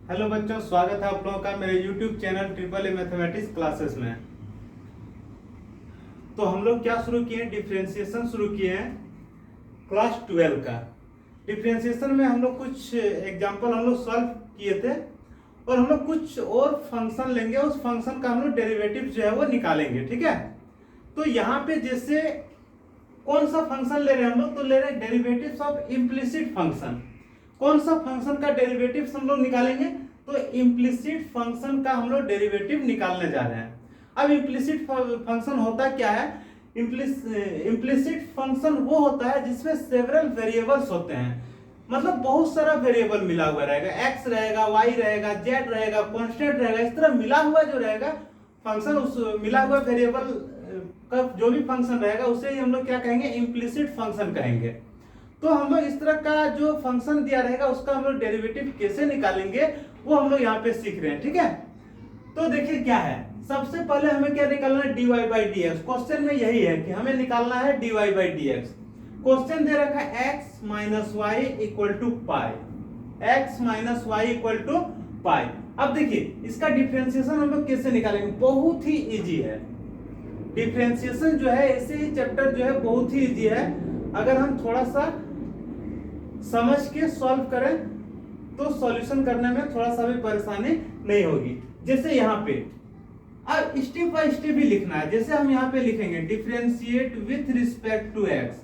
Hello बच्चों, स्वागत है आप लोगों का मेरे YouTube channel triple A mathematics classes में। तो हम लोग क्या शुरू किए हैं, डिफरेंशिएशन शुरू किए हैं क्लास 12 का। डिफरेंशिएशन में हम लोग कुछ एग्जांपल हम लोग सॉल्व किए थे और हम लोग कुछ और फंक्शन लेंगे, उस फंक्शन का हम लोग डेरिवेटिव जो है वो निकालेंगे। ठीक है, तो यहाँ पे जैसे कौन सा फंक्शन ले रहे हैं हम लोग, तो ले रहे हैं डेरिवेटिव्स ऑफ इम्प्लिसिट फंक्शन। कौन सा फंक्शन का डेरिवेटिव हम लोग निकालेंगे, तो इम्प्लिसिट फंक्शन का हम लोग डेरिवेटिव निकालने जा रहे हैं। अब इम्प्लिसिट फंक्शन होता क्या है, इम्प्लिसिट फंक्शन वो होता है जिसमें सेवरल वेरिएबल्स होते हैं, मतलब बहुत सारा वेरिएबल मिला हुआ रहेगा, एक्स रहेगा, वाई रहेगा, जेड रहेगा, कॉन्स्टेंट रहेगा, इस तरह मिला हुआ जो रहेगा फंक्शन, उस मिला हुआ वेरिएबल का जो भी फंक्शन रहेगा उसे ही हम लोग क्या कहेंगे, इम्प्लिसिट फंक्शन कहेंगे। तो हम लोग इस तरह का जो फंक्शन दिया रहेगा उसका हम लोग डेरिवेटिव कैसे निकालेंगे वो हम लोग यहाँ पे सीख रहे हैं। ठीक है, तो देखिए क्या है, सबसे पहले हमें क्या निकालना है, dy by D x. Question में यही है कि हमें निकालना है dy by D x. Question दे रखा है x minus Y equal to pi, X minus Y equal to pi. अब देखिए इसका डिफरेंशिएशन हम लोग कैसे निकालेंगे, बहुत ही इजी है। डिफरेंशिएशन जो है ऐसे ही चैप्टर जो है बहुत ही इजी है, अगर हम थोड़ा सा समझ के सॉल्व करें तो सॉल्यूशन करने में थोड़ा सा भी परेशानी नहीं होगी। जैसे यहाँ पे अब स्टेप बाय स्टेप ही लिखना है। जैसे हम यहाँ पे लिखेंगे differentiate with respect to x.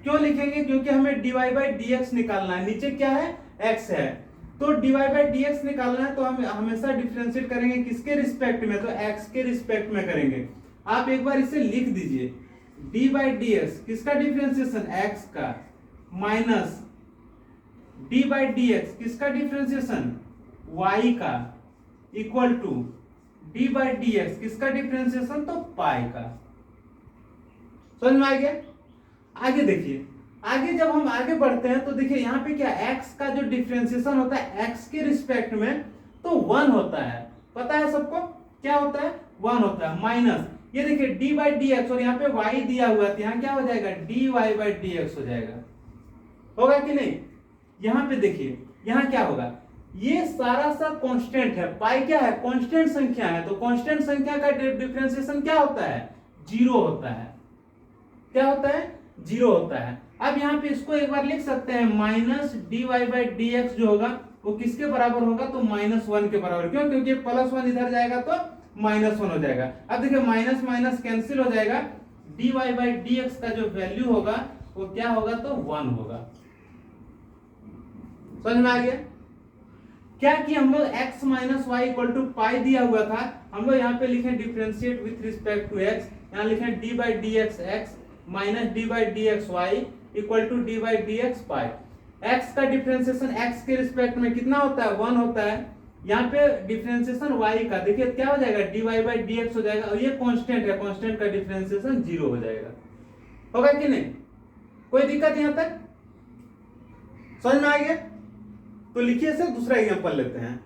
क्यों लिखेंगे, क्योंकि हमें dy बाई डी एक्स निकालना है, नीचे क्या है, x है, तो dy बाई डी एक्स निकालना है तो हम हमेशा डिफरेंशिएट करेंगे किसके रिस्पेक्ट में, तो x के रिस्पेक्ट में करेंगे। आप एक बार इसे लिख दीजिए, dy बाई डी एक्स किसका डिफरेंशिएशन, x का, minus d by D x किसका डिफरेंशिएशन, y का, equal to d by D x किसका डिफरेंशिएशन, तो पाई का। समझ में आ गया। आगे देखिए, आगे जब हम आगे बढ़ते हैं तो देखिए यहाँ पे क्या, x का जो डिफरेंशिएशन होता है x के रिस्पेक्ट में तो 1 होता है, पता है सबको क्या होता है, 1 होता है, माइनस ये देखिए d बाई डी एक्स और यहाँ पे y दिया हुआ है, यहाँ क्या हो जाएगा, dy बाई डी एक्स हो जाएगा, होगा कि नहीं। यहाँ पे देखिए यहाँ क्या होगा, ये सारा सा कांस्टेंट है, पाई क्या है, कांस्टेंट संख्या है, तो कांस्टेंट संख्या का डिफरेंशिएशन क्या होता है, 0 होता है। क्या होता है, 0 होता है। अब यहाँ पे इसको एक बार लिख सकते हैं, minus dy by D x जो होगा वो किसके बराबर होगा, तो -1 के बराबर। क्यों, क्योंकि +1 इधर जाएगा तो -1 हो जाएगा। अब देखिए माइनस माइनस कैंसिल हो जाएगा, dy बाई डी एक्स का जो वैल्यू होगा वो क्या होगा, तो 1 होगा। समझ में आ गया। क्या कि हम लोग x minus Y equal to pi दिया हुआ था, हम लोग यहाँ पे लिखे differentiate with respect to x, यहाँ लिखे d by D X x minus D by D x Y equal to D by D X pi. x का डिफरेंशिएशन x के रिस्पेक्ट में कितना होता है, 1 होता है। यहाँ पे डिफरेंशिएशन y का देखिए क्या हो जाएगा, dy बाई डी एक्स हो जाएगा, और ये कांस्टेंट है, कांस्टेंट का डिफरेंशिएशन 0 हो जाएगा। होगा कि नहीं, कोई दिक्कत यहाँ तक, समझ में आ गया। तो लिखिए सर, दूसरा एग्जांपल लेते हैं।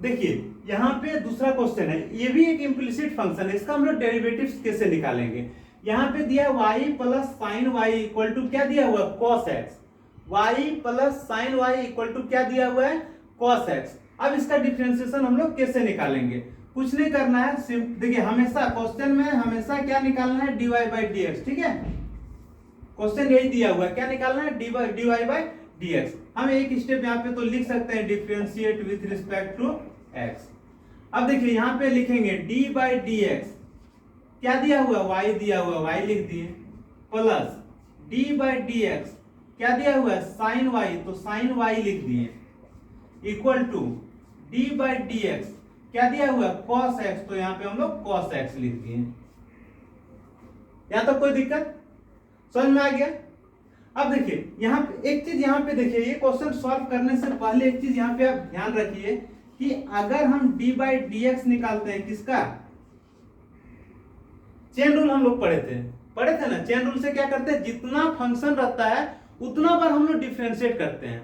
देखिए यहाँ पे दूसरा क्वेश्चन है, ये भी एक इम्प्लिसिट फंक्शन है, इसका हम लोग डेरिवेटिव्स कैसे निकालेंगे। यहाँ पे दिया y plus sine y equal to क्या दिया हुआ है, cos x, y plus sine y equal to क्या दिया हुआ है, cos x। अब इसका डिफरेंशिएशन हम लोग कैसे निकालेंगे, कुछ नहीं करना है, देखिए हमेशा क्वेश्चन में हमेशा क्या निकालना है, dy बाई डी एक्स। ठीक है, क्वेश्चन यही दिया हुआ है, क्या निकालना है, dy बाई डी एक्स। हम एक स्टेप यहाँ पे तो लिख सकते हैं differentiate with respect to x। अब देखिए यहाँ पे लिखेंगे d बाई डी एक्स, क्या दिया हुआ, y दिया हुआ, y लिख दिए, plus d by D x क्या दिया हुआ है, साइन y, तो साइन y लिख दिए, equal to d by D x क्या दिया हुआ है, cos x, तो यहाँ पे हम लोग cos x लिख दिए। यहाँ तो कोई दिक्कत, समझ में आ गया। अब देखिए यहाँ पे एक चीज, यहाँ पे देखिए ये क्वेश्चन सॉल्व करने से पहले एक चीज यहाँ पे आप ध्यान रखिए कि अगर हम d बाई डी एक्स निकालते हैं किसका, चेन रूल हम लोग पढ़े थे ना। चेन रूल से क्या करते हैं, जितना फंक्शन रहता है उतना बार हम लोग डिफरेंशिएट करते हैं,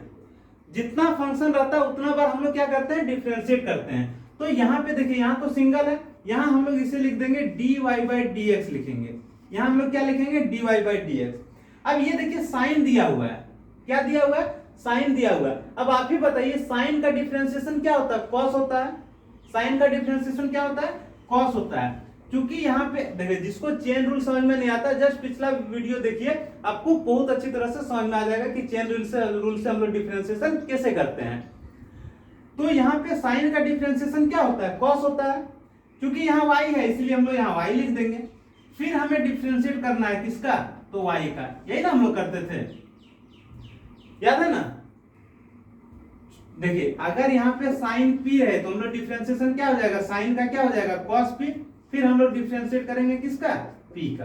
जितना फंक्शन रहता है उतना बार हम लोग क्या करते हैं, डिफरेंशिएट करते हैं। तो यहाँ पे देखिए यहाँ तो सिंगल है, यहाँ हम लोग इसे लिख देंगे dy बाई डी एक्स लिखेंगे, यहाँ हम लोग क्या लिखेंगे, dy बाई डी एक्स। अब ये देखिए साइन दिया हुआ है, क्या दिया हुआ है, साइन दिया हुआ है। अब आप ही बताइए साइन का डिफरेंशिएशन क्या होता है, कॉस होता है। साइन का डिफरेंशिएशन क्या होता है, कॉस होता है। क्योंकि यहाँ पे देखिए, जिसको चेन रूल समझ में नहीं आता जस्ट पिछला वीडियो देखिए, आपको बहुत अच्छी तरह से समझ में आ जाएगा कि चेन रूल से हम लोग डिफरेंशिएशन कैसे करते हैं। तो यहाँ पे साइन का डिफरेंशिएशन क्या होता है, कॉस होता है। क्योंकि यहाँ y है इसलिए हम लोग यहाँ y लिख देंगे। फिर हमें डिफरेंशिएट करना है किसका, तो y का। यही ना हम लोग करते थे, याद है ना। देखिए अगर यहाँ पे साइन p है तो हम लोग डिफरेंशिएशन क्या हो जाएगा, साइन का क्या हो जाएगा, cos p। फिर हम लोग डिफरेंशिएट करेंगे किसका, p का।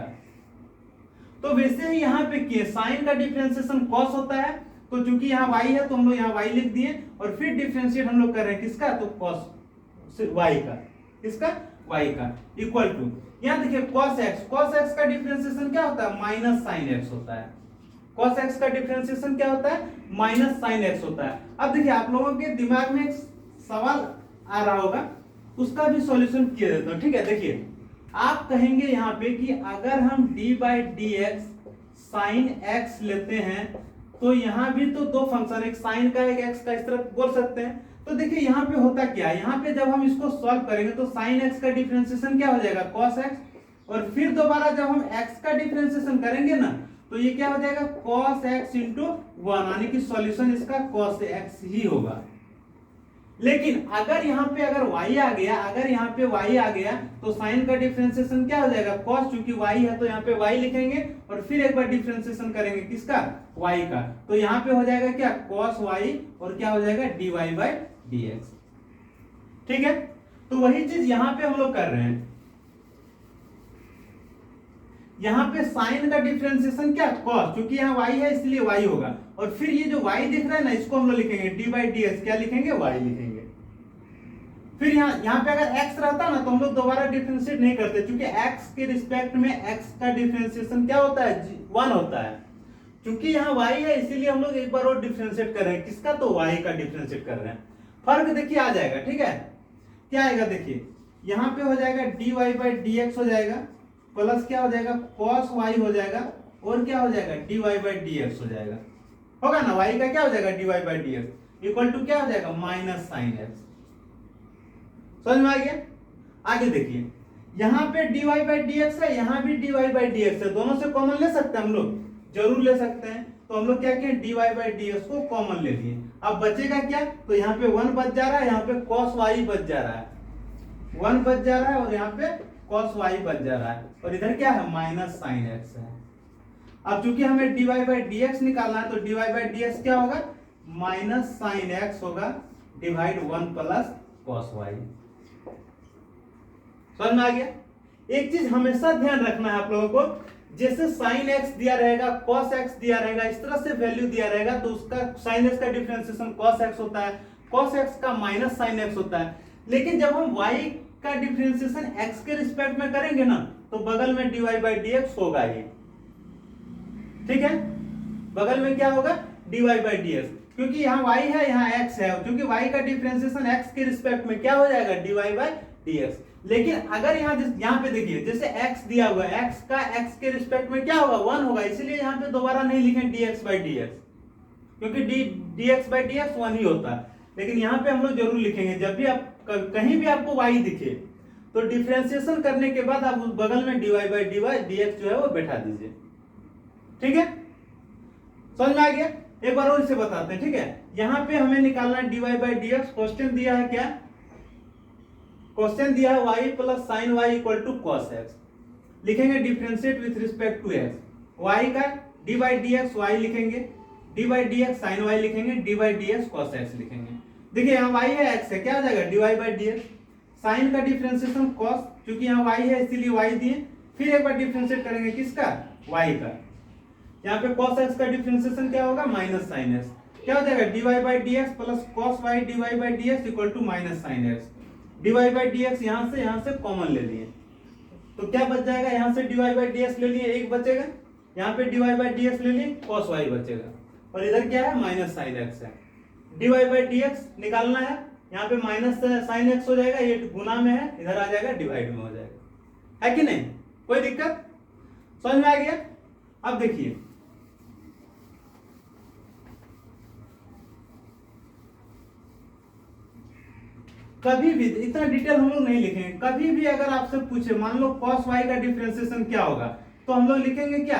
तो वैसे ही यहाँ पे क्या, साइन का डिफरेंशिएशन cos होता है। तो चूंकि यहाँ y है तो हम लोग यहाँ y लिख दिए और फिर डिफरेंशिएट हम लोग कर रहे हैं किसका, तो cos y का, किसका, y का। इक्वल टू यहाँ देखिए cos x का डिफरेंशिएशन क्या होता है, माइनस साइन x होता है। cos x का डिफरेंशिएशन क्या होता है, माइनस साइन x होता है। अब देखिए आप लोगों के दिमाग में एक सवाल आ रहा होगा, उसका भी सॉल्यूशन किया देता हूं। ठीक है, देखिए आप कहेंगे यहाँ पे कि अगर हम d by D x sine x लेते हैं तो यहाँ भी तो दो फंक्शन, एक साइन का एक x का, इस तरह बोल सकते हैं। तो देखिए यहाँ पे होता क्या है, यहाँ पे जब हम इसको सॉल्व करेंगे तो साइन x का डिफरेंशिएशन क्या हो जाएगा, cos x। और फिर दोबारा जब हम x का डिफरेंशिएशन करेंगे ना तो ये क्या हो जाएगा, cos x इंटू 1, यानी कि सॉल्यूशन इसका cos x ही होगा। लेकिन अगर यहाँ पे अगर y आ गया, अगर यहाँ पे y आ गया तो साइन का डिफरेंशिएशन क्या हो जाएगा, cos। चूंकि y है तो यहाँ पे y लिखेंगे और फिर एक बार डिफरेंशिएशन करेंगे किसका, y का। तो यहाँ पे हो जाएगा क्या, cos y और क्या हो जाएगा, dy बाई dx। ठीक है, तो वही चीज यहाँ पे हम लोग कर रहे हैं। यहाँ पे साइन का डिफरेंशिएशन क्या, cos। क्योंकि यहाँ y है इसलिए y होगा। और फिर ये जो y दिख रहा है ना, इसको हम लोग लिखेंगे डी बाई डी एक्स, क्या लिखेंगे, y लिखेंगे। फिर यहाँ पे अगर x रहता ना तो हम लोग दोबारा डिफरेंशिएट नहीं करते, क्योंकि x के रिस्पेक्ट में x का डिफरेंशिएशन क्या होता है, 1 होता है। क्योंकि यहाँ y है इसीलिए हम लोग एक बार और डिफरेंशिएट कर रहे हैं किसका, तो y का डिफरेंशिएट कर रहे हैं। फर्क देखिए आ जाएगा। ठीक है, क्या आएगा, देखिए यहाँ पे हो जाएगा dy बाई डी एक्स हो जाएगा, प्लस क्या हो जाएगा, cos y हो जाएगा, और क्या हो जाएगा, dy बाई डी एक्स हो जाएगा। होगा ना, y का क्या हो जाएगा, dy by D x equal to क्या हो जाएगा, माइनस साइन x। समझ में आ गया। आगे देखिए यहाँ पे dy बाई डी एक्स है, यहाँ भी dy बाई डी एक्स है, दोनों से कॉमन ले सकते हैं हम लोग, जरूर ले सकते हैं। तो हम लोग क्या किए, dy बाई डी एक्स को कॉमन ले लिए। अब बचेगा क्या, तो यहाँ पे 1 बच जा रहा है, यहाँ पे cos y बच जा रहा है, 1 बच जा रहा है और यहाँ पे cos y बच जा रहा है, और इधर क्या है, माइनस साइन x है। अब चूंकि हमें dy बाई डी एक्स निकालना है तो dy बाई डी एक्स क्या होगा, माइनस साइन x होगा डिवाइड 1 प्लस cos y। समझ में आ गया। एक चीज हमेशा ध्यान रखना है आप लोगों को, जैसे साइन x दिया रहेगा, cos x दिया रहेगा, इस तरह से वैल्यू दिया रहेगा तो उसका साइन x का डिफरेंशिएशन cos x होता है, cos x का माइनस साइन x होता है। लेकिन जब हम y का डिफरेंशिएशन x के रिस्पेक्ट में करेंगे ना तो बगल में dy बाई डी एक्स होगा ये। ठीक है, बगल में क्या होगा, dy बाई डी एक्स, क्योंकि यहाँ y है यहाँ x है, क्योंकि y का डिफरेंशिएशन x के रिस्पेक्ट में क्या हो जाएगा, dy बाई डी एक्स। लेकिन अगर यहाँ पे देखिए जैसे x दिया हुआ है, x का x के रिस्पेक्ट में क्या होगा, 1 होगा, इसलिए यहाँ पे दोबारा नहीं लिखें dx बाई डी एक्स, क्योंकि dx बाई डी एक्स 1 ही होता है। लेकिन यहाँ पे हम लोग जरूर लिखेंगे, जब भी आप कहीं भी आपको y दिखे तो डिफरेंशिएशन करने के बाद आप उस बगल में dy बाई डी एक्स जो है वो बैठा दीजिए। ठीक है, समझ में आ गया। एक बार और इसे बताते हैं। ठीक है, यहाँ पे हमें निकालना है dy by D x. Question दिया है क्या, क्वेश्चन दिया है y plus sine y equal to cos x। लिखेंगे differentiate with respect to x, y का d by D x y लिखेंगे, d by D x sine y लिखेंगे, d by D x cos x लिखेंगे। देखिए यहाँ y है x है, क्या हो जाएगा, dy by D x. Sine का डिफरेंशिएशन cos, क्योंकि यहाँ y है इसीलिए y दिए। फिर एक बार डिफरेंशिएट करेंगे किसका, y का। यहाँ पे cos x का डिफरेंशिएशन क्या होगा, माइनस साइन x। क्या हो जाएगा, dy by D x plus cos y dy by D x equal to minus sine x। dy by D x यहाँ से कॉमन ले लिए तो क्या बच जाएगा, यहाँ से dy बाई डी एक्स ले लिए, एक बचेगा, यहाँ पे dy बाई डी एक्स ले लिए, cos y बचेगा, और इधर क्या है, माइनस साइन x है। dy बाई डी एक्स निकालना है, यहाँ पे माइनस साइन x हो जाएगा, ये गुना में है, इधर आ जाएगा डिवाइड में हो जाएगा, है कि नहीं, कोई दिक्कत। समझ में आ गया? अब देखिए कभी भी इतना डिटेल हम लोग नहीं लिखेंगे, कभी भी अगर आपसे पूछे मान लो cos y का डिफरेंशिएशन क्या होगा तो हम लोग लिखेंगे क्या,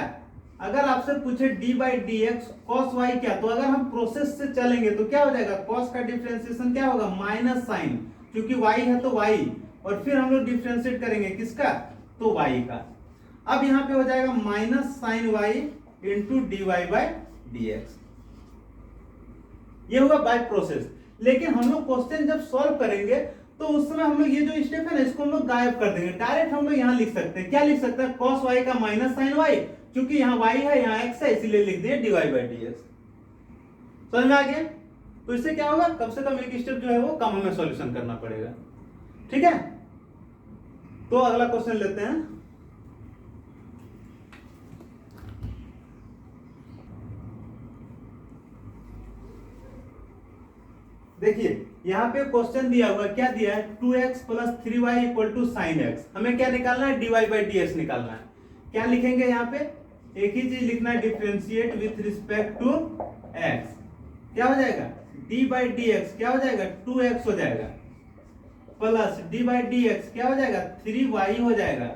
अगर आपसे पूछे d by D x cos y क्या, तो अगर हम प्रोसेस से चलेंगे तो क्या हो जाएगा, cos का डिफरेंशिएशन क्या होगा माइनस साइन, क्योंकि y है तो y, और फिर हम लोग डिफरेंशिएट करेंगे किसका, तो y का। अब यहाँ पे हो जाएगा minus sine y into d y by D x, ये हुआ बाय प्रोसेस। लेकिन हम लोग क्वेश्चन जब सॉल्व करेंगे तो उस समय हम लोग ये जो स्टेप है ना इसको हम लोग गायब कर देंगे, डायरेक्ट हम लोग यहाँ लिख सकते हैं, क्या लिख सकते हैं, cos y का माइनस साइन y, क्योंकि यहाँ y है यहाँ x है इसीलिए लिख दिए dy बाई डी एक्स। समझ में आ गया? तो इससे क्या होगा, कम से कम एक स्टेप जो है वो कम हमें सॉल्यूशन करना पड़ेगा। ठीक है, तो अगला क्वेश्चन लेते हैं। देखिए यहाँ पे क्वेश्चन दिया हुआ, क्या दिया है, 2x plus 3y equal to sine x, हमें क्या निकालना है, dy बाई डी एक्स निकालना है। क्या लिखेंगे यहाँ पे, एक ही चीज लिखना है, differentiate with respect to x, क्या हो जाएगा, d बाई डी एक्स क्या हो जाएगा 2x हो जाएगा, plus d by D x क्या हो जाएगा 3y हो जाएगा,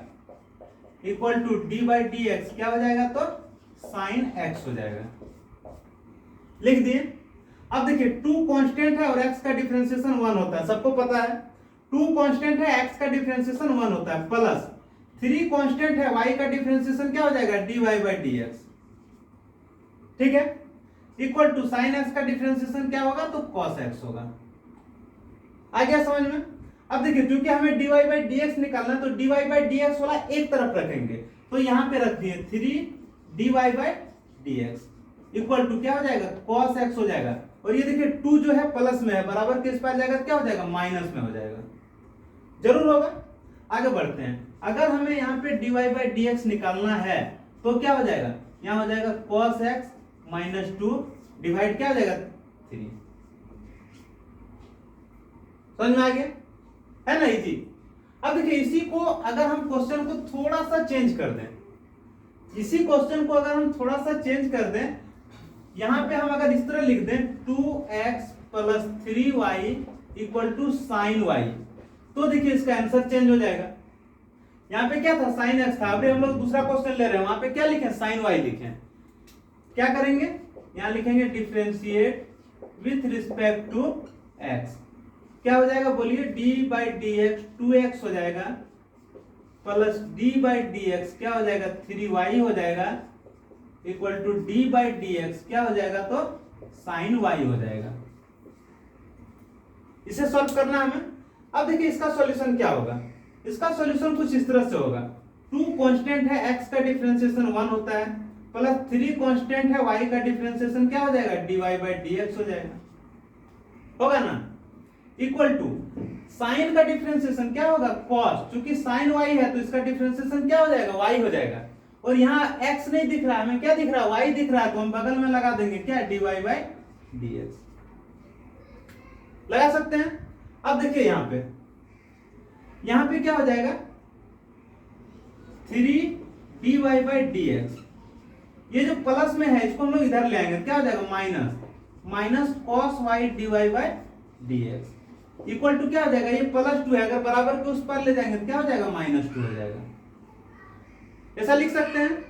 equal to d by D x क्या हो जाएगा, तो साइन x हो जाएगा। लिख दिए। अब देखिए 2 कांस्टेंट है और x का डिफरेंशिएशन 1 होता है, सबको पता है 2 कांस्टेंट है x का डिफरेंशिएशन 1 होता है, प्लस 3 कांस्टेंट है y का डिफरेंशिएशन क्या हो जाएगा dy बाई डी एक्स। ठीक है, इक्वल टू साइन x का डिफरेंशिएशन क्या होगा, तो cos x होगा। आ गया समझ में? अब देखिए क्योंकि हमें dy बाई डी एक्स निकालना है तो dy बाई डी एक्स वाला एक तरफ रखेंगे, तो यहां पे रख दिए 3 dy by D x equal to क्या हो जाएगा, cos x हो जाएगा। और ये देखिए 2 जो है प्लस में है, बराबर किस पे आ जाएगा, क्या हो जाएगा, माइनस में हो जाएगा, जरूर होगा। आगे बढ़ते हैं, अगर हमें यहाँ पे dy बाई डी एक्स निकालना है तो क्या हो जाएगा, यहाँ हो जाएगा cos x माइनस 2 डिवाइड क्या हो जाएगा 3। समझ में आ गया है ना, इजी। अब देखिए इसी को अगर हम क्वेश्चन को थोड़ा सा चेंज कर दें, इसी क्वेश्चन को अगर हम थोड़ा सा चेंज कर दें, यहां पे हम अगर इस तरह लिख दें 2x plus 3y equal to sine y, तो देखिए इसका आंसर चेंज हो जाएगा। यहाँ पे क्या था, साइन x था, अभी हम लोग दूसरा क्वेश्चन ले रहे हैं, वहां पे क्या लिखें, साइन y लिखें। क्या करेंगे, यहाँ लिखेंगे differentiate with respect to x, क्या हो जाएगा बोलिए, d by D x 2x हो जाएगा, plus d by D x क्या हो जाएगा 3y हो जाएगा, equal to d by D x क्या हो जाएगा, तो साइन y हो जाएगा। इसे सॉल्व करना हमें। अब देखिए इसका सॉल्यूशन क्या होगा, इसका सॉल्यूशन कुछ इस तरह से होगा, 2 कांस्टेंट है x का डिफरेंशिएशन 1 होता है, प्लस 3 कांस्टेंट है y का डिफरेंशिएशन क्या हो जाएगा, dy बाई डी एक्स हो जाएगा, होगा ना, इक्वल टू साइन का डिफरेंशिएशन क्या होगा, cos, क्योंकि साइन y है तो इसका डिफरेंशिएशन क्या हो जाएगा, y हो जाएगा। और यहाँ x नहीं दिख रहा है, हमें क्या दिख रहा है, y दिख रहा है, तो हम बगल में लगा देंगे क्या, dy बाई डी एक्स लगा सकते हैं। अब देखिए यहाँ पे क्या हो जाएगा, 3 dy बाई डी एक्स, ये जो प्लस में है इसको हम लोग इधर ले आएंगे, क्या हो जाएगा minus cos y dy by D x equal to क्या हो जाएगा, ये प्लस 2 है, अगर बराबर के उस पर ले जाएंगे तो क्या हो जाएगा, -2 हो जाएगा। ऐसा लिख सकते हैं।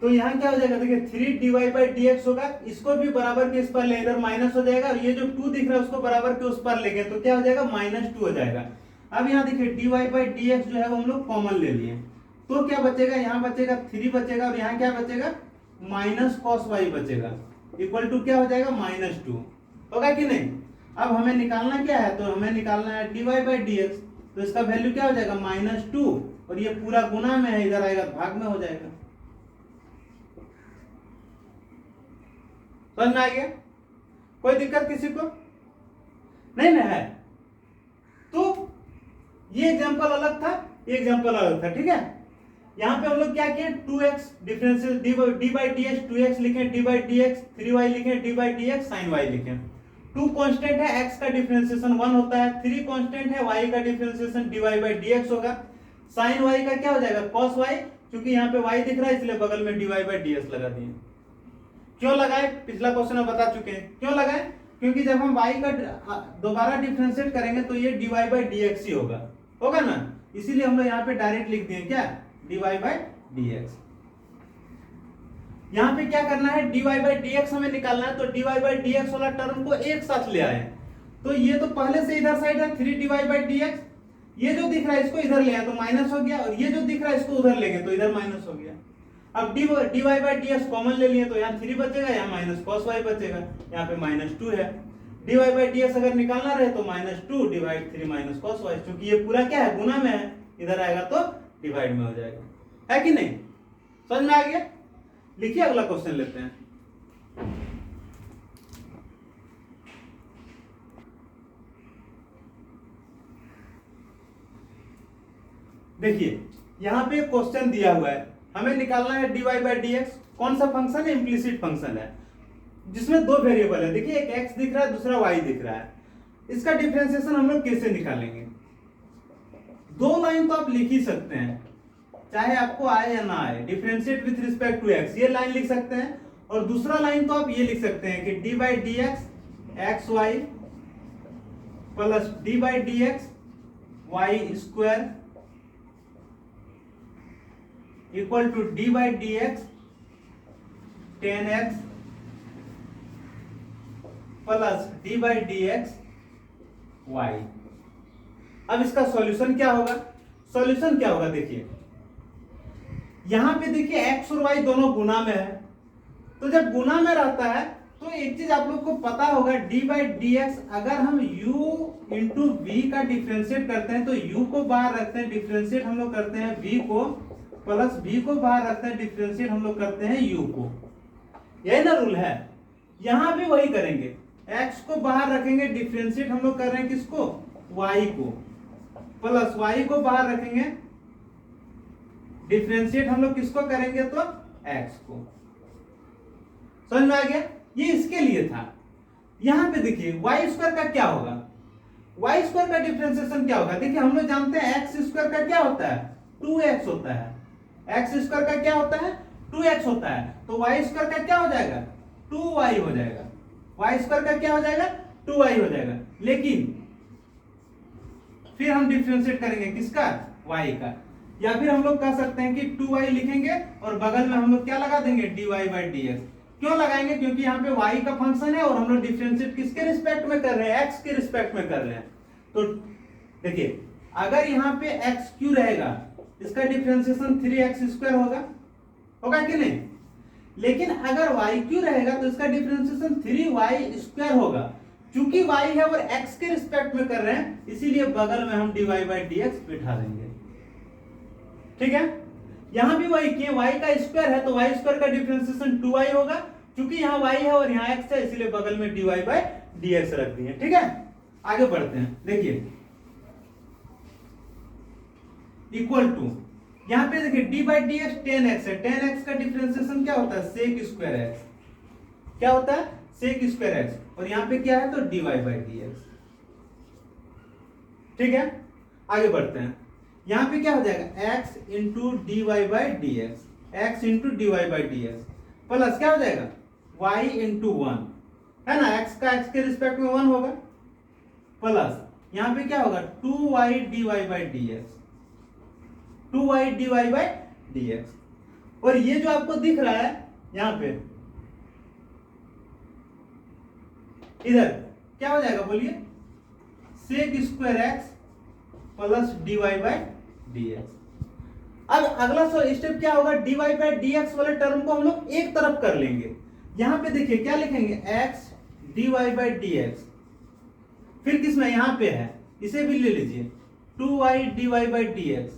तो यहाँ क्या हो जाएगा, देखिए 3 dy बाई डी एक्स होगा, इसको भी बराबर के इस पर ले, इधर माइनस हो जाएगा, और ये जो 2 दिख रहा है उसको बराबर के उस पर लेंगे तो क्या हो जाएगा, -2 हो जाएगा। अब यहाँ देखिए dy बाई डी एक्स जो है वो हम लोग कॉमन ले लिए, तो क्या बचेगा, यहाँ बचेगा 3 बचेगा, और यहाँ क्या बचेगा, माइनस cos y बचेगा, इक्वल टू क्या हो जाएगा, -2 होगा कि नहीं। अब हमें निकालना क्या है, तो हमें निकालना है dy बाई डी एक्स, तो इसका वैल्यू क्या हो जाएगा, -2, और ये पूरा गुना में है, इधर आएगा भाग में हो जाएगा। समझ में आ गया, कोई दिक्कत किसी को नहीं ना है। तो ये एग्जांपल अलग था, ये एग्जांपल अलग था, ठीक है। यहाँ पे हम लोग क्या किए, 2x differential d by D x 2x लिखे, डी बाई डी एक्स 3y लिखे, डी by D x sine y लिखे। 2 कांस्टेंट है, x का डिफरेंशिएशन 1 होता है, 3 कांस्टेंट है, y का डिफरेंशिएशन dy बाई dx होगा। साइन y का क्या हो जाएगा, cos y, क्योंकि यहाँ पे y दिख रहा है इसलिए बगल में dy बाई dx लगा दिए। क्यों लगाए, पिछला क्वेश्चन में बता चुके हैं क्यों लगाए, क्योंकि जब हम y का दोबारा डिफरेंशिएट करेंगे तो ये dy बाई dx ही होगा ना, इसीलिए हम लोग यहाँ पे डायरेक्ट लिख दिए क्या, dy बाई dx। यहाँ पे क्या करना है, dy बाई dx हमें निकालना है, तो dy बाई dx वाला टर्म को एक साथ ले आए, तो ये तो पहले से इधर साइड है 3dy बाई dx, ये जो दिख रहा है इसको इधर ले आए तो माइनस हो गया, और ये जो दिख रहा है इसको उधर ले गए तो इधर माइनस हो गया। अब dy बाई dx कॉमन ले लिए तो यहाँ 3 बचेगा, यहाँ माइनस cos y बचेगा, यहाँ पे -2 है। dy बाई dx अगर निकालना रहे तो -2 डिवाइड 3 माइनस cos y, क्योंकि ये पूरा क्या है, गुना में है, इधर आएगा तो डिवाइड में हो जाएगा, है कि नहीं, समझ में आ गया। लिखिए अगला क्वेश्चन लेते हैं। देखिए यहां पे क्वेश्चन दिया हुआ है, हमें निकालना है dy बाई dx, कौन सा फंक्शन है, इम्प्लिसिट फंक्शन है, जिसमें दो वेरिएबल है। देखिए एक x दिख रहा है, दूसरा y दिख रहा है, इसका डिफरेंशिएशन हम लोग कैसे निकालेंगे। दो लाइन तो आप लिख ही सकते हैं, चाहे आपको आए या ना आए, differentiate with respect to x, ये लाइन लिख सकते हैं, और दूसरा लाइन तो आप ये लिख सकते हैं कि d by D x x y plus d by D x y square equal to D by D x 10x plus d by D x y. अब इसका सॉल्यूशन क्या होगा, सॉल्यूशन क्या होगा, देखिए यहां पे देखिए x और y दोनों गुना में है, तो जब गुना में रहता है तो एक चीज आप लोग को पता होगा, d बाई डी एक्स अगर हम u इंटू वी का डिफ्रेंशिएट करते हैं तो u को बाहर रखते हैं, डिफ्रेंशिएट हम लोग करते हैं v को, प्लस v को बाहर रखते हैं, डिफ्रेंशिएट हम लोग करते हैं u को, यही ना रूल है। यहां भी वही करेंगे, x को बाहर रखेंगे, डिफ्रेंशिएट हम लोग कर रहे हैं किसको, y को, प्लस y को बाहर रखेंगे, डिफरेंशिएट हम लोग किसको करेंगे तो x को। समझ में आ गया, ये इसके लिए था। यहां पे देखिए y स्क्वायर का क्या होगा, y स्क्वायर का डिफरेंशिएशन क्या होगा, देखिए हम लोग जानते हैं x स्क्वायर का क्या होता है, 2x होता है, x स्क्वायर का क्या होता है, 2x होता है, तो y स्क्वायर का क्या हो जाएगा, 2y हो जाएगा, y स्क्वायर का क्या हो जाएगा, 2y हो जाएगा। लेकिन फिर हम डिफरेंशिएट करेंगे किसका, y का, या फिर हम लोग कह सकते हैं कि 2y लिखेंगे और बगल में हम लोग क्या लगा देंगे, dy बाई dx। क्यों लगाएंगे, क्योंकि यहाँ पे y का फंक्शन है और हम लोग डिफरेंशिएट किसके रिस्पेक्ट में कर रहे हैं, x के रिस्पेक्ट में कर रहे हैं। तो देखिए अगर यहाँ पे x क्यों रहेगा, इसका डिफरेंशिएशन 3x स्क्वायर होगा कि नहीं, लेकिन अगर y क्यों रहेगा तो इसका डिफरेंशिएशन 3y स्क्वायर होगा, चूंकि y है और x के रिस्पेक्ट में कर रहे हैं, इसीलिए बगल में हम dy बाई dx बिठा देंगे, ठीक है। यहां भी वही किए, y का स्क्वायर है तो y स्क्वायर का डिफरेंशिएशन 2y होगा, क्योंकि यहाँ y है और यहाँ x है, इसलिए बगल में dy बाई dx रख दिए, ठीक है। आगे बढ़ते हैं, देखिए इक्वल टू, यहाँ पे देखिए D by D x 10x है, 10x का डिफरेंशिएशन क्या होता है, सेक स्क्वायर x, क्या होता है, सेक स्क्वायर x, और यहाँ पे क्या है तो dy बाई dx, ठीक है। आगे बढ़ते हैं, यहाँ पे क्या हो जाएगा, x into d y by D x, x into d y by D x, plus क्या हो जाएगा, y इंटू 1, है ना, x का x के रिस्पेक्ट में 1 होगा, प्लस यहाँ पे क्या होगा 2y dy by dx, 2y dy by dx, और ये जो आपको दिख रहा है यहाँ पे इधर क्या हो जाएगा बोलिए, sec square x plus dy by dx। अब अगला स्टेप क्या होगा, dy बाई dx वाले टर्म को हम लोग एक तरफ कर लेंगे, यहां पे देखिए क्या लिखेंगे, x dy बाई dx, फिर किसमें यहां पे है, इसे भी ले लीजिए 2y dy बाई dx,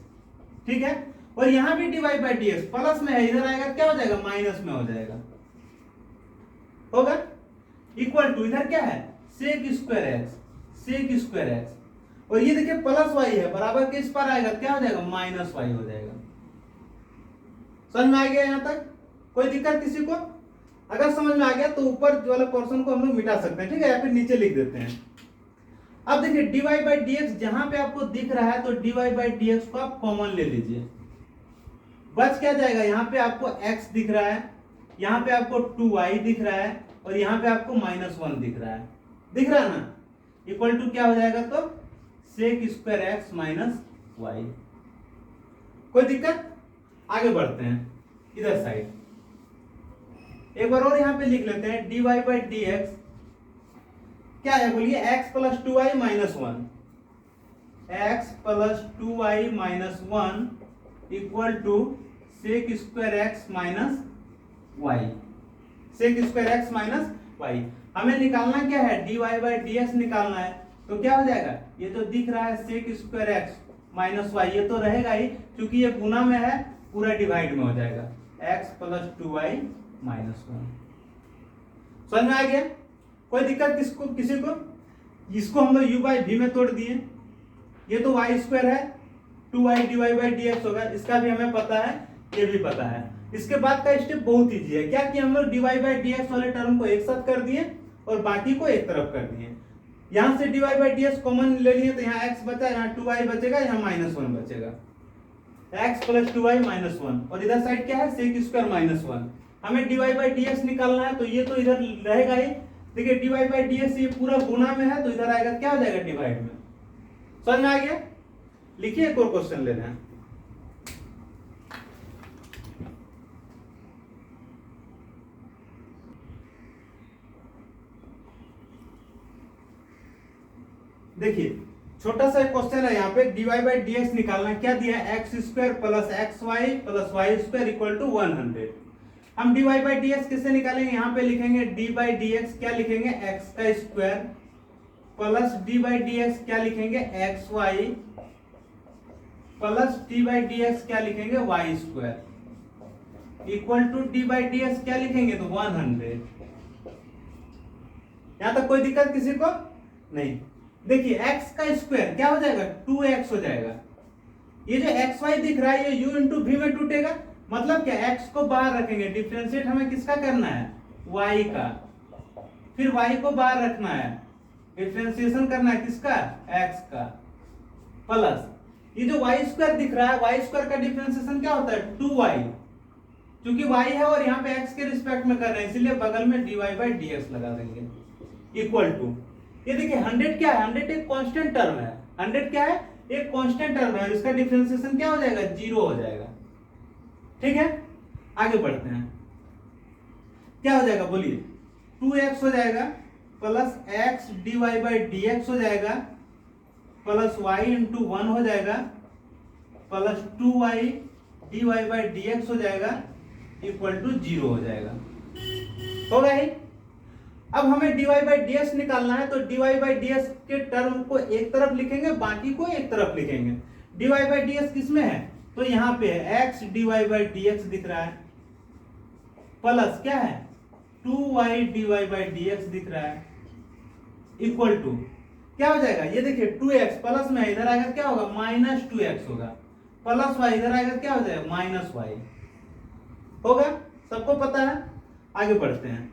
ठीक है, और यहां भी dy बाई dx प्लस में है, इधर आएगा क्या हो जाएगा, माइनस में हो जाएगा, होगा, इक्वल टू इधर क्या है, sec square x, sec square x, और ये देखिए प्लस y है, बराबर के इस पर आएगा क्या हो जाएगा, माइनस y हो जाएगा, समझ में आ गया यहाँ तक? कोई दिक्कत किसी को? अगर समझ में आ गया तो ऊपर वाले पोर्शन को हम लोग मिटा सकते हैं, ठीक है, या फिर नीचे लिख देते हैं। अब देखिए dy बाई डी एक्स जहां पे आपको दिख रहा है तो dy बाई डी एक्स को आप कॉमन ले लीजिए। बच क्या जाएगा? यहाँ पे आपको x दिख रहा है, यहाँ पे आपको 2y दिख रहा है और यहाँ पे आपको -1 दिख रहा है। दिख रहा है ना? इक्वल टू क्या हो जाएगा तो sec square x minus y. कोई दिक्कत? आगे बढ़ते हैं इधर साइड। एक बार और यहाँ पे लिख लेते हैं dy बाई डी एक्स क्या है बोलिए? x plus 2y minus 1, x plus 2y minus 1 equal to sec square x minus y. Sec square x minus y हमें निकालना क्या है? dy बाई डी एक्स निकालना है। तो क्या हो जाएगा? ये तो दिख रहा है sec square x minus y, ये तो रहेगा ही क्योंकि ये गुना में है, पूरा डिवाइड में हो जाएगा x प्लस 2y माइनस 1। समझ में आ गया? कोई दिक्कत किसको किसी को? इसको हम लोग u बाई वी में तोड़ दिए, ये तो y स्क्वायर है, 2y dy by D x होगा, इसका भी हमें पता है, ये भी पता है। इसके बाद का स्टेप बहुत इजी है। क्या किया हम लोग? dy बाई डी एक्स वाले टर्म को एक साथ कर दिए और बाकी को एक तरफ कर दिए। यहाँ से dy by D x common ले लिए तो यहाँ x बचा, यहाँ 2y बचेगा, यहाँ -1 बचेगा, x प्लस 2y माइनस 1 और इधर साइड क्या है? Sec square minus 1। हमें dy बाई डी एक्स निकालना है तो ये तो इधर रहेगा ही। देखिए dy बाई डी एक्स ये पूरा गुना में है तो इधर आएगा, क्या हो जाएगा? डिवाइड में। समझ में आ गया? लिखिए एक और क्वेश्चन ले रहे हैं। देखिए छोटा सा क्वेश्चन है यहाँ पे, dy बाई डी एक्स निकालना है। क्या दिया है? X square plus x y plus y square equal to 100। हम dy बाई डी एक्स किससे निकालेंगे? यहाँ पे लिखेंगे d बाई डी एक्स, क्या लिखेंगे? x का square plus d by D x क्या लिखेंगे? X y plus d by D x क्या लिखेंगे? Y square equal to d by D x क्या लिखेंगे? तो 100। यहां तक कोई दिक्कत किसी को? नहीं। देखिए x का स्क्वायर क्या हो जाएगा? 2x हो जाएगा। ये जो एक्स वाई दिख रहा है ये u इंटू वी में टूटेगा, मतलब क्या? x को बाहर रखेंगे, डिफरेंशिएट हमें किसका करना है? y का। फिर y को बाहर रखना है, डिफरेंशिएशन करना है किसका? x का। प्लस ये जो y स्क्वायर दिख रहा है, y स्क्वायर का डिफरेंशिएशन क्या होता है? 2y, क्योंकि y है और यहाँ पे x के रिस्पेक्ट में कर रहे हैं इसलिए बगल में dy बाई डी एक्स लगा देंगे इक्वल टू। ये देखिए 100 क्या है? 100 एक कांस्टेंट टर्म है। 100 क्या है? एक कांस्टेंट टर्म है, इसका डिफरेंशिएशन क्या हो जाएगा? 0 हो जाएगा। ठीक है, आगे बढ़ते हैं। क्या हो जाएगा बोलिए? 2x हो जाएगा plus x dy by D x हो जाएगा प्लस y इंटू 1 हो जाएगा plus 2y dy by D x हो जाएगा इक्वल टू 0 हो जाएगा। होगा ही। अब हमें dy बाई डी एक्स निकालना है तो dy बाई डी एक्स के टर्म को एक तरफ लिखेंगे, बाकी को एक तरफ लिखेंगे। dy बाई डी एक्स किसमें है? तो यहाँ पे है x dy by D x दिख रहा है प्लस क्या है? 2y dy by D x दिख रहा है इक्वल टू क्या हो जाएगा? ये देखिए 2x प्लस में इधर आएगा क्या होगा? -2x होगा, प्लस y इधर आएगा क्या हो जाएगा? -y होगा। सबको पता है? आगे बढ़ते हैं।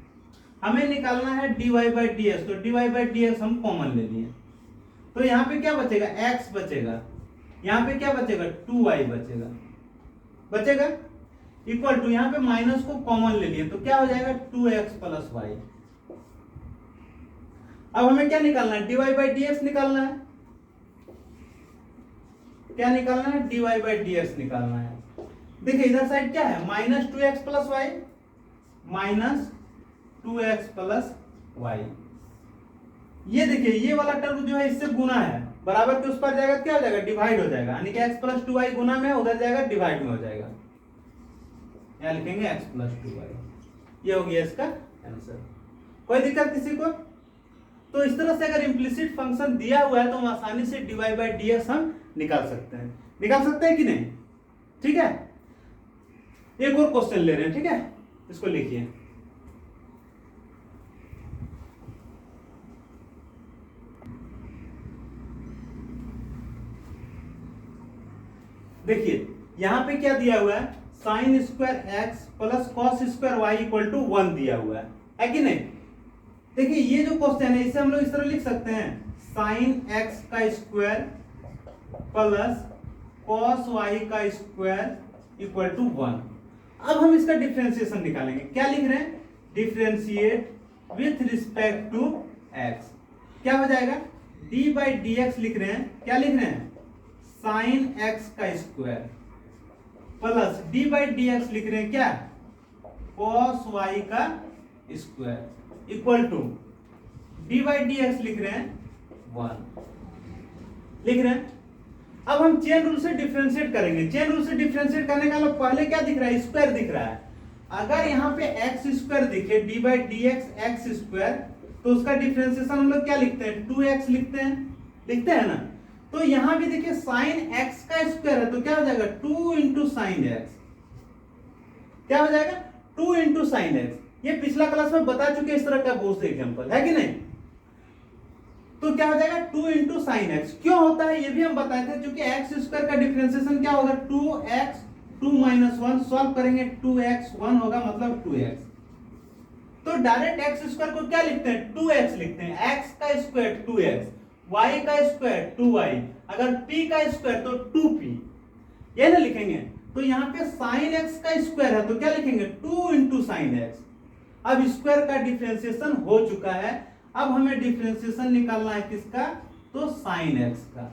हमें निकालना है dy बाई डी एक्स, तो dy बाई डी एक्स हम कॉमन ले लिए तो यहाँ पे क्या बचेगा? x बचेगा, यहाँ पे क्या बचेगा? 2y बचेगा इक्वल टू, यहाँ पे माइनस को कॉमन ले लिए तो क्या हो जाएगा? 2x plus Y. अब हमें क्या निकालना है? dy बाई डी एक्स निकालना है। क्या निकालना है? dy बाई डी एक्स निकालना है। देखिए इधर साइड क्या है? -2x plus Y, -2x plus y. ये देखिए ये वाला टर्म जो है इससे गुना है, बराबर के उस पर जाएगा क्या हो जाएगा? डिवाइड हो जाएगा, यानी कि x प्लस 2y गुना में उधर जाएगा डिवाइड में हो जाएगा। यहाँ लिखेंगे x प्लस 2y। ये हो गया इसका आंसर। कोई दिक्कत किसी को? तो इस तरह से अगर इम्प्लिसिट फंक्शन दिया हुआ है तो हम आसानी से dy बाई डी एक्स हम निकाल सकते हैं कि नहीं? ठीक है, एक और क्वेश्चन ले रहे हैं। ठीक है, इसको लिखिए। देखिए यहां पे क्या दिया हुआ है? Sine square x plus cos square y equal to 1 दिया हुआ है कि नहीं। देखिए ये जो क्वेश्चन है इसे हम लोग इस तरह लिख सकते हैं, साइन एक्स का स्क्वायर प्लस कॉस वाई का स्क्वायर इक्वल टू 1। अब हम इसका डिफरेंशिएशन निकालेंगे। क्या लिख रहे हैं, differentiate with respect to x. क्या हो जाएगा, डी बाई डी एक्स लिख रहे हैं। क्या लिख रहे हैं, साइन एक्स का square plus d by D x लिख रहे हैं क्या, कॉस वाई का square equal to D by D x लिख रहे हैं 1 लिख रहे हैं। अब हम चेन रूल से डिफरेंशिएट करेंगे। चेन रूल से डिफरेंशिएट करने का मतलब पहले क्या दिख रहा है, स्क्वायर दिख रहा है। अगर यहाँ पे एक्स स्क्वायर दिखे, D by D x x square, तो उसका डिफरेंशिएशन हम लोग क्या लिखते हैं, 2x लिखते हैं ना। तो यहाँ भी देखिए साइन एक्स का स्क्वायर है तो क्या हो जाएगा 2 इंटू साइन एक्स। क्या हो जाएगा 2 इंटू साइन एक्स। ये पिछला क्लास में बता चुके इस तरह का बहुत से एग्जांपल है कि नहीं। तो क्या हो जाएगा 2 इंटू साइन एक्स। क्यों होता है ये भी हम बताए थे, क्योंकि एक्स स्क्वायर का डिफरेंशिएशन क्या होगा 2x 2 माइनस 1 सॉल्व करेंगे 2x 1 होगा मतलब 2x। तो डायरेक्ट एक्स स्क्वायर को क्या लिखते हैं 2x लिखते हैं। एक्स का स्क्वायर 2x, y का स्क्वायर 2y, अगर p का स्क्वायर तो 2p, ये ना लिखेंगे। तो यहाँ पे साइन x का स्क्वायर है तो क्या लिखेंगे 2 इंटू साइन एक्स। अब स्क्वायर का डिफरेंशिएशन हो चुका है, अब हमें डिफरेंशिएशन निकालना है किसका, तो साइन एक्स का।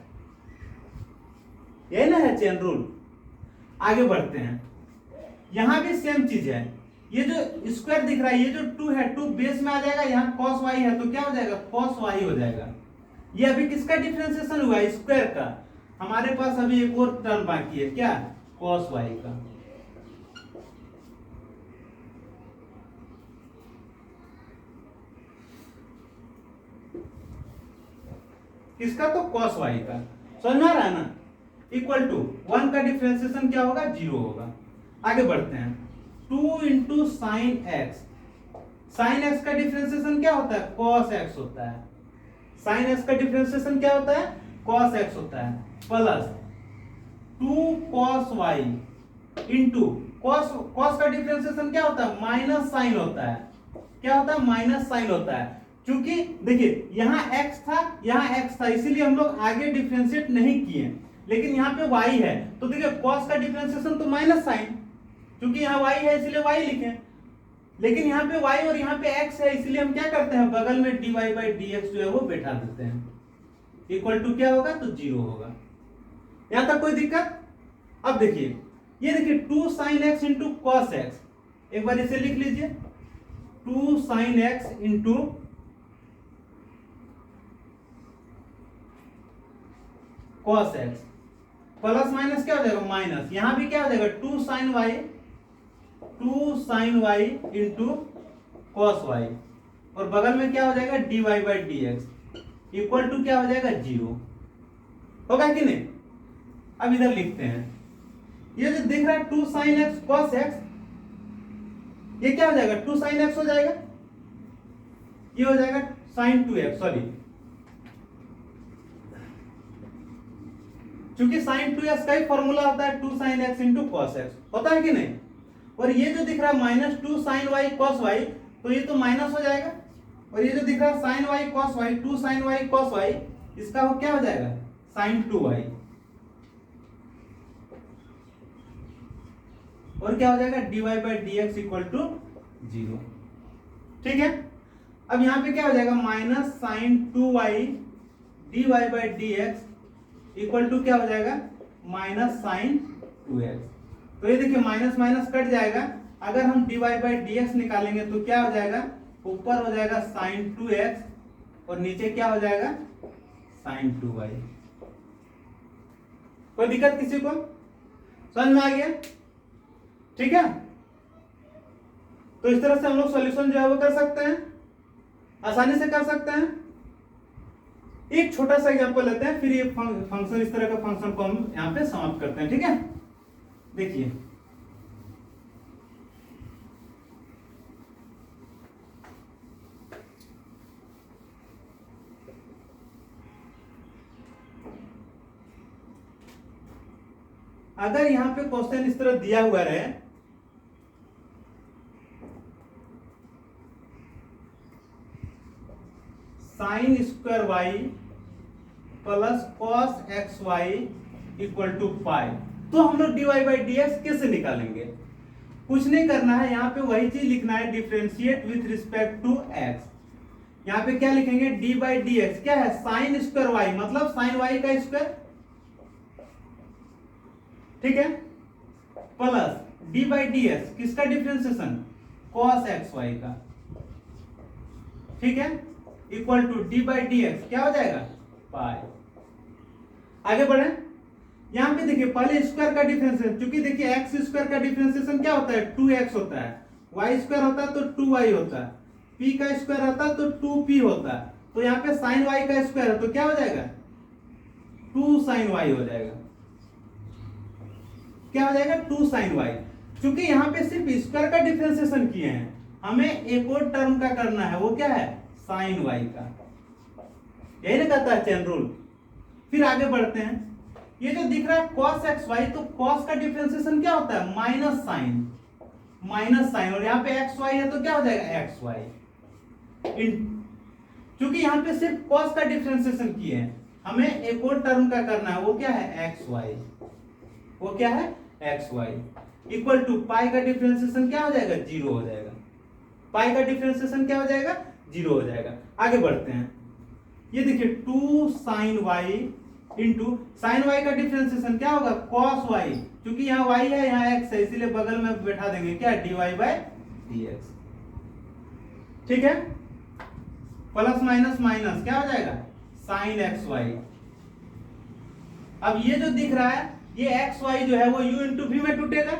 यही ना है चेन रूल। आगे बढ़ते हैं, यहां भी सेम चीज है। ये जो स्क्वायर दिख रहा है, ये जो 2 है 2 बेस में आ जाएगा, यहाँ cos y है तो क्या हो जाएगा cos y हो जाएगा। ये अभी किसका डिफरेंशिएशन हुआ है, स्क्वायर का। हमारे पास अभी एक और टर्म बाकी है, क्या, cos y का। किसका, तो cos y का। समझ में आ रहा है ना। इक्वल टू 1 का डिफरेंशिएशन क्या होगा 0 होगा। आगे बढ़ते हैं, 2 into sine x. Sine x का डिफरेंशिएशन क्या होता है cos x होता है। साइन एक्स का डिफरेंशिएशन क्या होता है cos x होता है, plus 2 cos y into cos का डिफरेंशिएशन क्या होता है माइनस साइन होता है। क्या होता है, माइनस साइन होता है। क्योंकि देखिए यहाँ x था यहाँ x था, इसीलिए हम लोग आगे डिफरेंशिएट नहीं किए, लेकिन यहाँ पे y है तो देखिए cos का डिफरेंशिएशन तो माइनस साइन, क्योंकि यहाँ y है इसलिए y लिखे। लेकिन यहाँ पे y और यहाँ पे x है, इसलिए हम क्या करते हैं बगल में dy बाई dx जो है वो बैठा देते हैं। इक्वल टू क्या होगा, तो 0 होगा। यहाँ तक कोई दिक्कत। अब देखिए ये देखिए 2 sine x into cos x, एक बार इसे लिख लीजिए 2 sine x into cos x, plus minus क्या हो जाएगा माइनस, यहां भी क्या हो जाएगा 2 sine y into cos y, और बगल में क्या हो जाएगा d y by D x equal to क्या हो जाएगा 0 होगा कि नहीं। अब इधर लिखते हैं, ये जो दिख रहा है 2 साइन एक्स कॉस एक्स, ये क्या हो जाएगा 2 साइन एक्स हो जाएगा, ये हो जाएगा साइन 2x, सॉरी क्योंकि साइन 2x का ही फॉर्मूला होता है 2 sine x into cos x, होता है कि नहीं। और ये जो दिख रहा है minus 2 sine y cos y, तो ये तो माइनस हो जाएगा। और ये जो दिख रहा है sine y cos y 2 sine y cos y, इसका वो क्या हो जाएगा साइन 2y, और क्या हो जाएगा dy by D x equal to 0। ठीक है। अब यहाँ पे क्या हो जाएगा minus sine 2y dy by D x equal to क्या हो जाएगा माइनस साइन 2x। तो ये देखिए माइनस माइनस कट जाएगा, अगर हम dy बाई डी एक्स निकालेंगे तो क्या हो जाएगा, ऊपर हो जाएगा साइन 2x और नीचे क्या हो जाएगा साइन 2y। कोई दिक्कत किसी को, समझ में आ गया। ठीक है, तो इस तरह से हम लोग सॉल्यूशन जो है वो कर सकते हैं, आसानी से कर सकते हैं। एक छोटा सा एग्जांपल लेते हैं, फिर ये फंक्शन, इस तरह का फंक्शन को हम यहाँ पे समाप्त करते हैं। ठीक है, देखिए अगर यहाँ पे क्वेश्चन इस तरह दिया हुआ रहे sine square Y plus cos x Y equal to pi. तो हम लोग dy बाई डी एक्स कैसे निकालेंगे? कुछ नहीं करना है, यहाँ पे वही चीज लिखना है, differentiate with respect to x. यहाँ पे क्या लिखेंगे? डी बाई डी एक्स क्या है? साइन स्क्वायर वाई, मतलब साइन वाई का स्क्वायर, ठीक है, plus d by D x किसका डिफरेंशिएशन? कॉस एक्स वाई का, ठीक है, equal to D by D x क्या हो जाएगा? पाई। आगे बढ़े, यहां पे देखिए पहले स्क्वायर का डिफरेंशिएशन, क्योंकि देखिए एक्स स्क्वायर का डिफरेंशिएशन क्या होता है? 2x होता है, वाई स्क्वायर होता है तो 2y होता है, p का स्क्वायर होता है तो 2p होता है। तो यहाँ पे साइन y का स्क्वायर है तो क्या हो जाएगा? 2 साइन y हो जाएगा। क्या हो जाएगा? 2 साइन y। क्योंकि यहाँ पे सिर्फ स्क्वायर का डिफरेंशिएशन किए हैं, हमें एक और टर्म का करना है, वो क्या है? साइन y का। यही ना कहता है चेन रूल। फिर आगे बढ़ते हैं, ये जो दिख रहा है cos एक्स वाई, तो cos का डिफरेंशिएशन क्या होता है? माइनस साइन, और यहाँ पे एक्स वाई है तो क्या हो जाएगा? X y. क्योंकि यहाँ पे सिर्फ cos का डिफरेंशिएशन किए हैं, हमें एक और टर्म का करना है, वो क्या है? X y. वो क्या है? X Y equal to pi का डिफरेंशिएशन क्या हो जाएगा? 0 हो जाएगा। पाई का डिफरेंशिएशन क्या हो जाएगा? 0 हो जाएगा। आगे बढ़ते हैं, ये देखिए 2 sine y into sine y का डिफरेंशिएशन क्या होगा? कॉस वाई, क्योंकि यहाँ वाई है यहाँ एक्स है, इसीलिए बगल में बैठा देंगे क्या? D y by D x, ठीक है, प्लस माइनस माइनस क्या हो जाएगा? Sine x y. अब ये जो दिख रहा है, ये एक्स वाई जो है वो u इंटू वी में टूटेगा।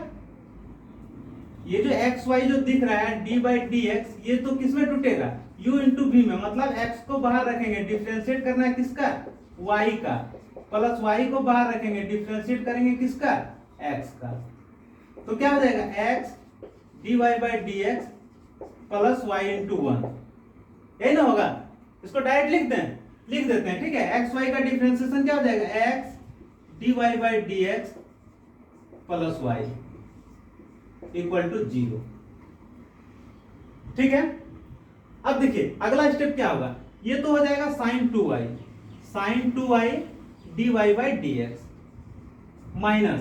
ये जो एक्स वाई जो दिख रहा है डी बाई डी एक्स, ये तो किस में टूटेगा? u इंटू वी में, मतलब x को बाहर रखेंगे, डिफरेंशिएट करना है किसका? y का, प्लस y को बाहर रखेंगे, डिफरेंशिएट करेंगे किसका? x का। तो क्या हो जाएगा? x d y by D x plus y into 1, यही ना होगा? इसको डायरेक्ट लिख देते हैं, ठीक है। एक्स वाई का डिफरेंशिएशन क्या हो जाएगा? x d y by D x plus y equal to 0, ठीक है। अब देखिए अगला स्टेप क्या होगा? ये तो हो जाएगा sine 2y d y by D x minus,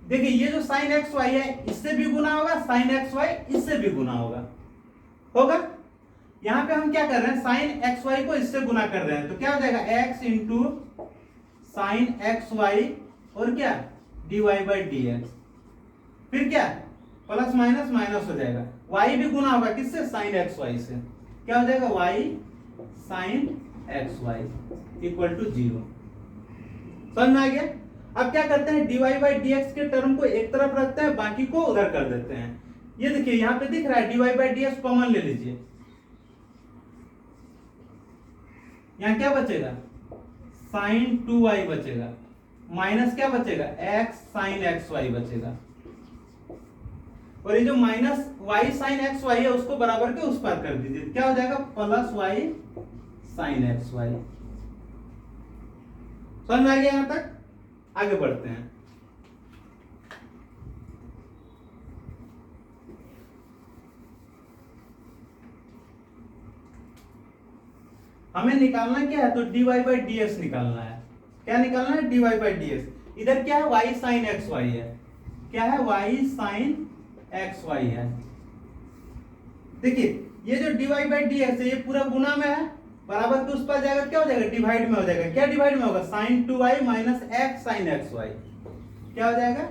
देखिए ये जो साइन एक्स वाई है इससे भी गुना होगा, साइन एक्स वाई इससे भी गुना होगा। यहां पे हम क्या कर रहे हैं? साइन एक्स वाई को इससे गुना कर रहे हैं, तो क्या हो जाएगा? x into sine x y और क्या? D y by D x, फिर क्या? प्लस माइनस माइनस हो जाएगा, y भी गुना होगा किससे? साइन एक्स वाई से, क्या हो जाएगा? y sine x Y equal to 0। समझ में आ गया? अब क्या करते हैं? D y by D x के टर्म को एक तरफ रखते हैं, बाकी को उधर कर देते हैं। ये देखिए यहाँ पे दिख रहा है d y by D x common ले लीजिए, यहाँ क्या बचेगा? साइन 2y बचेगा, माइनस क्या बचेगा? x साइन एक्स वाई बचेगा, और ये जो minus y sine x y है उसको बराबर के उस पार कर दीजिए, क्या हो जाएगा? Plus y sine x y. समझ में आ गया? यहां तक आगे बढ़ते हैं। हमें निकालना क्या है? तो d y by D x निकालना है। क्या निकालना है? D y by D x. इधर क्या है? वाई साइन एक्स वाई है। क्या है? वाई साइन एक्स वाई है। देखिए ये जो d y by D x है ये पूरा गुना में है, बराबर के उस पर जाएगा, क्या हो जाएगा? डिवाइड में हो जाएगा। क्या डिवाइड में होगा? Sine 2y minus x sine x y, क्या हो जाएगा?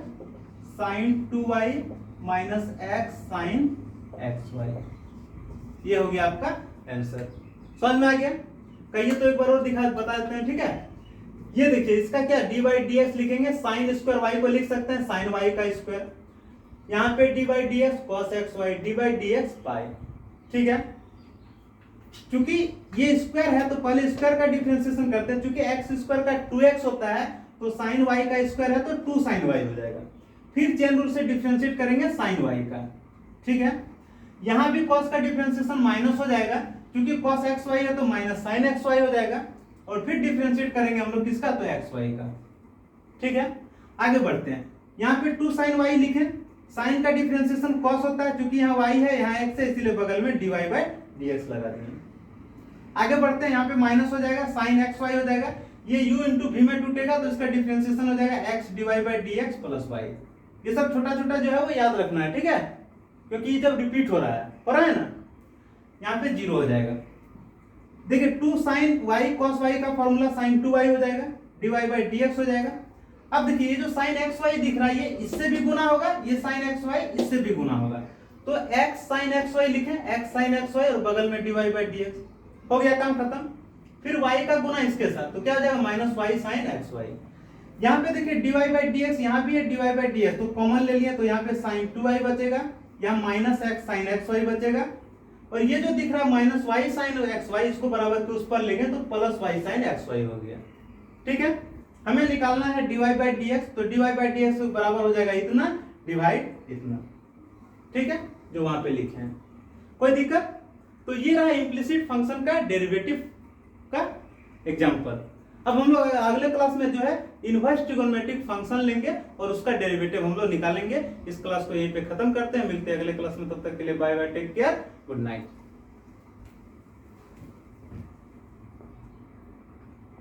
Sine 2y minus x sine x y. ये हो गया आपका आंसर। समझ में आ गया? कहिए तो एक बार और बता देते हैं, ठीक है। ये देखिए इसका क्या? डी बाई डी एक्स लिखेंगे, साइन स्क्वायर वाई को लिख सकते हैं साइन वाई का स्क्वायर, यहाँ पे D by D x cos x Y, D by D X pi, ठीक है। क्योंकि ये स्क्वायर है तो पहले स्क्वायर का डिफरेंशिएशन करते हैं, क्योंकि एक्स स्क्वायर का 2x होता है तो साइन वाई का स्क्वायर है तो 2 साइन वाई हो जाएगा। फिर चेन रूल से डिफरेंशिएट करेंगे साइन वाई का, ठीक है। यहां भी cos का डिफरेंशिएशन माइनस हो जाएगा, क्योंकि cos एक्स वाई है तो माइनस साइन एक्स वाई हो जाएगा, और फिर डिफरेंशिएट करेंगे हम लोग किसका? तो एक्स वाई का, ठीक है। आगे बढ़ते हैं, यहाँ पे 2 साइन वाई लिखे, साइन का डिफरेंशिएशन cos होता है, क्योंकि यहाँ y है यहाँ x है, इसीलिए बगल में dy बाई dx लगा देंगे। आगे बढ़ते हैं, यहाँ पे माइनस हो जाएगा, साइन एक्स वाई हो जाएगा, ये u इंटू वी में टूटेगा तो इसका डिफरेंशिएशन हो जाएगा x divide by D x plus y. ये सब छोटा छोटा जो है वो याद रखना है, ठीक है, क्योंकि ये जब रिपीट हो रहा है ना, यहाँ पे जीरो हो जाएगा। देखिए 2 साइन वाई कॉस वाई का फॉर्मूला साइन 2y हो जाएगा डिवाइड बाई डी एक्स हो जाएगा। अब देखिए ये जो साइन एक्स वाई दिख रहा है ये इससे भी गुना होगा, ये साइन एक्स वाई इससे भी गुना होगा, तो x साइन एक्स वाई लिखें, x साइन एक्स वाई और बगल में डिवाइड बाई डी एक्स, हो गया काम खत्म। फिर y का गुना इसके साथ तो क्या हो जाएगा minus y sine x y. यहाँ पे देखिए डिवाइड बाई डी एक्स, यहाँ भी है डिवाइड बाई डी एक्स, तो कॉमन ले लिया तो यहाँ पे साइन 2y बचेगा, यहाँ minus x sine x y बचेगा, और ये जो दिख रहा है minus y sine x y, इसको बराबर के उस पर लेंगे तो plus y sine x y हो गया। ठीक है, हमें निकालना है डिवाइड बाई डी एक्स, तो डिवाइड बाई डी एक्स बराबर हो जाएगा इतना डिवाइड इतना, ठीक है, जो वहां पे लिखे हैं। कोई दिक्कत? तो ये रहा इम्प्लिसिट फंक्शन का डेरिवेटिव का एग्जांपल। अब हम लोग अगले क्लास में जो है इनवर्स ट्रिगोनोमेट्रिक फंक्शन लेंगे और उसका डेरिवेटिव हम लोग निकालेंगे। इस क्लास को यहीं पे खत्म करते हैं, मिलते हैं अगले क्लास में, तब तक के लिए bye bye, take care, good night.